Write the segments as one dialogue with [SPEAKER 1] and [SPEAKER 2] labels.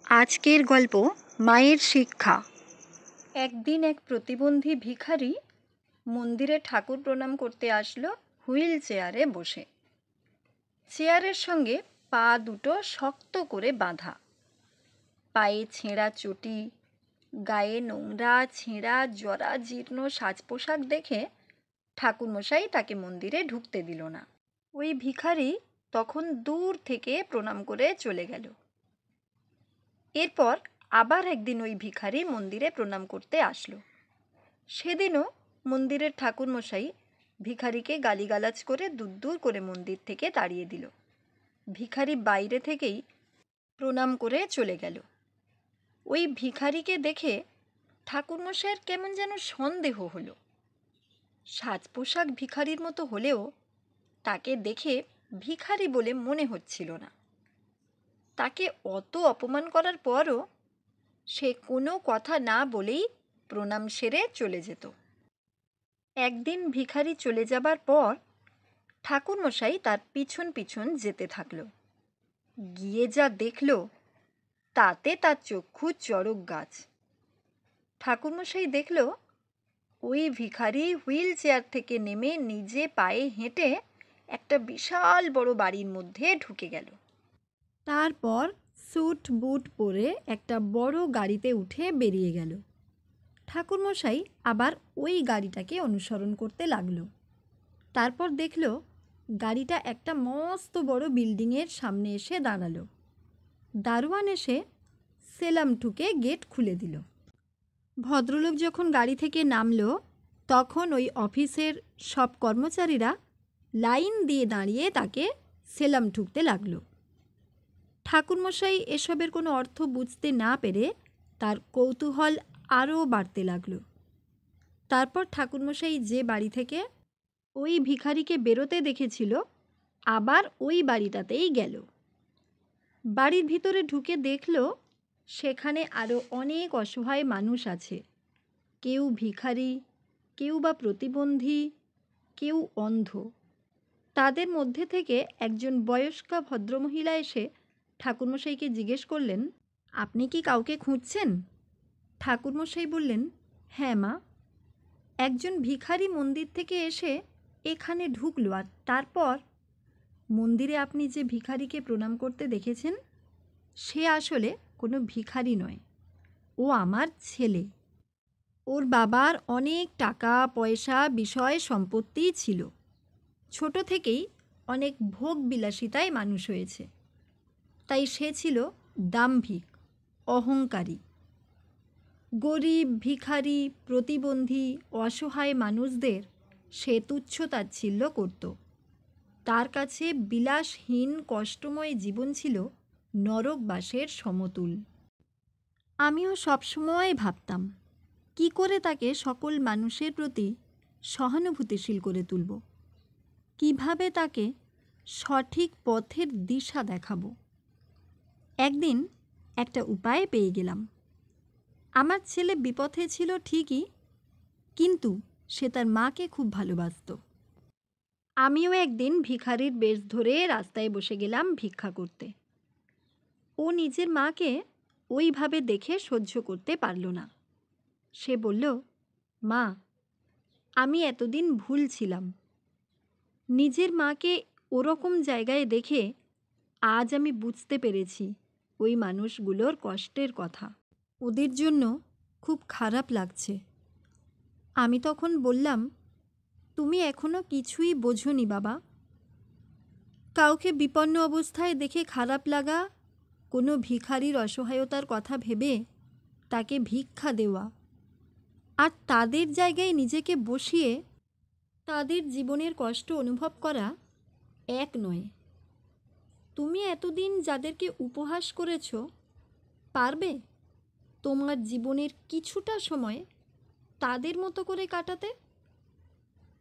[SPEAKER 1] আজকের গল্প মায়ের শিক্ষা।
[SPEAKER 2] একদিন এক প্রতিবন্ধী ভিখারি মন্দিরে ঠাকুর প্রণাম করতে আসলো হুইল চেয়ারে বসে। চেয়ারের সঙ্গে পা দুটো শক্ত করে বাঁধা, পায়ে ছেঁড়া চটি, গায়ে নোংরা ছেঁড়া জরা জীর্ণ সাজ পোশাক দেখে ঠাকুরমশাই তাকে মন্দিরে ঢুকতে দিল না। ওই ভিখারি তখন দূর থেকে প্রণাম করে চলে গেল। এরপর আবার একদিন ওই ভিখারি মন্দিরে প্রণাম করতে আসলো। সেদিনও মন্দিরের ঠাকুরমশাই ভিখারিকে গালিগালাজ করে দূর করে মন্দির থেকে তাড়িয়ে দিল। ভিখারি বাইরে থেকেই প্রণাম করে চলে গেল। ওই ভিখারিকে দেখে ঠাকুরমশাইয়ের কেমন যেন সন্দেহ হলো। সাজ পোশাক ভিখারির মতো হলেও তাকে দেখে ভিখারি বলে মনে হচ্ছিল না। তাকে অত অপমান করার পরও সে কোনো কথা না বলেই প্রণাম সেরে চলে যেত। একদিন ভিখারি চলে যাবার পর ঠাকুরমশাই তার পিছন পিছন যেতে থাকল। গিয়ে যা দেখল তাতে তার চক্ষু চড়ক গাছ। ঠাকুরমশাই দেখল ওই ভিখারি হুইল চেয়ার থেকে নেমে নিজে পায়ে হেঁটে একটা বিশাল বড় বাড়ির মধ্যে ঢুকে গেল। তারপর স্যুট বুট পরে একটা বড় গাড়িতে উঠে বেরিয়ে গেল। ঠাকুরমশাই আবার ওই গাড়িটাকে অনুসরণ করতে লাগলো। তারপর দেখল গাড়িটা একটা মস্ত বড় বিল্ডিংয়ের সামনে এসে দাঁড়ালো। দারোয়ান এসে সেলাম ঠুকে গেট খুলে দিল। ভদ্রলোক যখন গাড়ি থেকে নামলো তখন ওই অফিসের সব কর্মচারীরা লাইন দিয়ে দাঁড়িয়ে তাকে সেলাম ঠুকতে লাগলো। ঠাকুরমশাই এসবের কোনো অর্থ বুঝতে না পেরে তার কৌতূহল আরও বাড়তে লাগলো। তারপর ঠাকুরমশাই যে বাড়ি থেকে ওই ভিখারিকে বেরোতে দেখেছিল আবার ওই বাড়িটাতেই গেল। বাড়ির ভিতরে ঢুকে দেখল সেখানে আরও অনেক অসহায় মানুষ আছে। কেউ ভিখারি, কেউ বা প্রতিবন্ধী, কেউ অন্ধ। তাদের মধ্যে থেকে একজন বয়স্কা ভদ্রমহিলা এসে ঠাকুরমশাইকে জিজ্ঞেস করলেন, আপনি কি কাউকে খুঁজছেন? ঠাকুরমশাই বললেন, হ্যাঁ মা, একজন ভিখারি মন্দির থেকে এসে এখানে ঢুকলো, আর তারপর মন্দিরে আপনি যে ভিখারিকে প্রণাম করতে দেখেছেন সে আসলে কোনো ভিখারি নয়, ও আমার ছেলে। ওর বাবার অনেক টাকা পয়সা বিষয় সম্পত্তি ছিল। ছোট থেকেই অনেক ভোগ বিলাসিতায় মানুষ হয়েছে, তাই সে ছিল দাম্ভিক, অহংকারী। গরিব, ভিখারি, প্রতিবন্ধী, অসহায় মানুষদের সে তুচ্ছ-তাচ্ছিল্য করত। তার কাছে বিলাসহীন কষ্টময় জীবন ছিল নরকবাসের সমতুল। আমিও সবসময় ভাবতাম কি করে তাকে সকল মানুষের প্রতি সহানুভূতিশীল করে তুলব, কিভাবে তাকে সঠিক পথের দিশা দেখাবো। একদিন একটা উপায় পেয়ে গেলাম। আমার ছেলে বিপথে ছিল ঠিকই, কিন্তু সে তার মাকে খুব ভালোবাসত। আমিও একদিন ভিখারির বেশ ধরে রাস্তায় বসে গেলাম ভিক্ষা করতে। ও নিজের মাকে ওইভাবে দেখে সহ্য করতে পারল না। সে বলল, মা, আমি এতদিন ভুল ছিলাম। নিজের মাকে ওরকম জায়গায় দেখে আজ আমি বুঝতে পেরেছি ওই মানুষগুলোর কষ্টের কথা। ওদের জন্য খুব খারাপ লাগছে। আমি তখন বললাম, তুমি এখনো কিছুই বোঝোনি বাবা। কাউকে বিপন্ন অবস্থায় দেখে খারাপ লাগা, কোনো ভিখারির অসহায়তার কথা ভেবে তাকে ভিক্ষা দেওয়া, আর তাদের জায়গায় নিজেকে বসিয়ে তাদের জীবনের কষ্ট অনুভব করা এক নয়। তুমি এতদিন যাদেরকে উপহাস করেছ, পারবে তোমার জীবনের কিছুটা সময় তাদের মতো করে কাটাতে?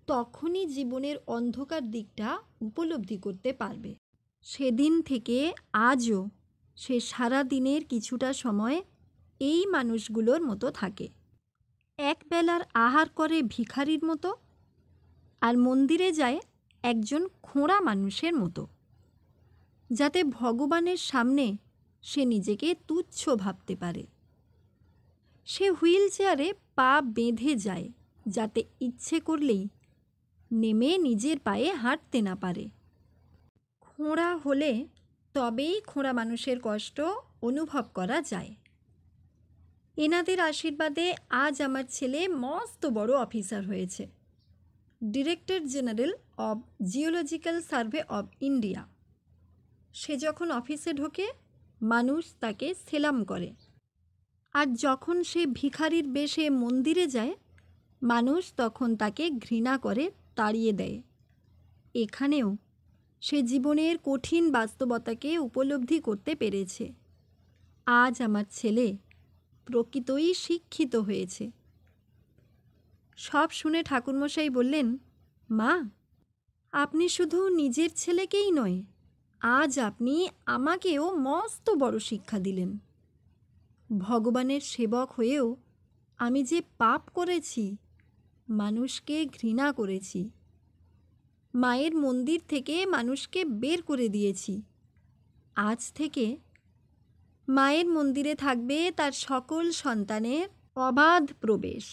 [SPEAKER 2] তখনই জীবনের অন্ধকার দিকটা উপলব্ধি করতে পারবে। সেদিন থেকে আজও সে সারা দিনের কিছুটা সময় এই মানুষগুলোর মতো থাকে। একবেলার আহার করে ভিখারির মতো, আর মন্দিরে যায় একজন খোঁড়া মানুষের মতো, যাতে ভগবানের সামনে সে নিজেকে তুচ্ছ ভাবতে পারে। সে হুইল চেয়ারে পা বেঁধে যায়, যাতে ইচ্ছে করলেই নেমে নিজের পায়ে হাঁটতে না পারে। খোঁড়া হলে তবেই খোঁড়া মানুষের কষ্ট অনুভব করা যায়। এনাদের আশীর্বাদে আজ আমার ছেলে মস্ত বড় অফিসার হয়েছে, director general of geological survey of India. সে যখন অফিসে ঢোকে মানুষ তাকে সেলাম করে, আর যখন সে ভিখারির বেশে মন্দিরে যায় মানুষ তখন তাকে ঘৃণা করে তাড়িয়ে দেয়। এখানেও সে জীবনের কঠিন বাস্তবতাকে উপলব্ধি করতে পেরেছে। আজ আমার ছেলে প্রকৃতই শিক্ষিত হয়েছে। সব শুনে ঠাকুরমশাই বললেন, মা, আপনি শুধু নিজের ছেলেকেই নয়, আজ আপনি আমাকেও মস্ত বড় শিক্ষা দিলেন। ভগবানের সেবক হয়েও আমি যে পাপ করেছি, মানুষকে ঘৃণা করেছি, মায়ের মন্দির থেকে মানুষকে বের করে দিয়েছি। আজ থেকে মায়ের মন্দিরে থাকবে তার সকল সন্তানের অবাধ প্রবেশ।